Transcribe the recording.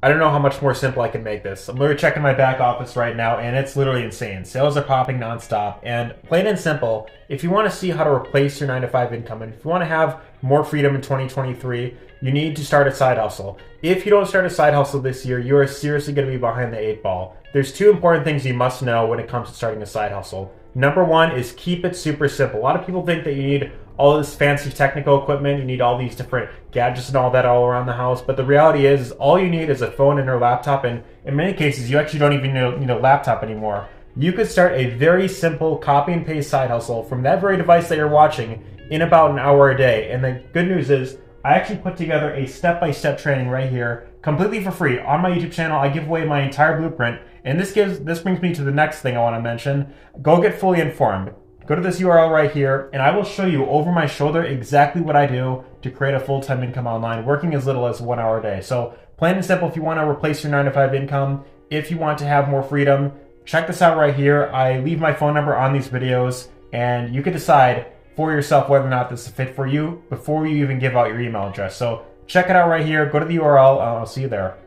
I don't know how much more simple I can make this. I'm literally checking my back office right now, and it's literally insane. Sales are popping nonstop, and plain and simple, if you want to see how to replace your 9 to 5 income, and if you want to have more freedom in 2023, you need to start a side hustle. If you don't start a side hustle this year, you are seriously going to be behind the 8 ball. There's 2 important things you must know when it comes to starting a side hustle. Number 1 is keep it super simple. A lot of people think that you need all this fancy technical equipment, you need all these different gadgets and all that all around the house, but the reality is all you need is a phone and a laptop, and in many cases you actually don't even need a laptop anymore. You could start a very simple copy and paste side hustle from that very device that you're watching in about an hour a day. And the good news is I actually put together a step-by-step training right here completely for free on my YouTube channel. I give away my entire blueprint, and this brings me to the next thing I want to mention. Go get fully informed. Go to this URL right here, and I will show you over my shoulder exactly what I do to create a full-time income online, working as little as 1 hour a day. So plain and simple, if you want to replace your 9 to 5 income, if you want to have more freedom, check this out right here. I leave my phone number on these videos, and you can decide for yourself whether or not this is a fit for you before you even give out your email address. So check it out right here. Go to the URL. I'll see you there.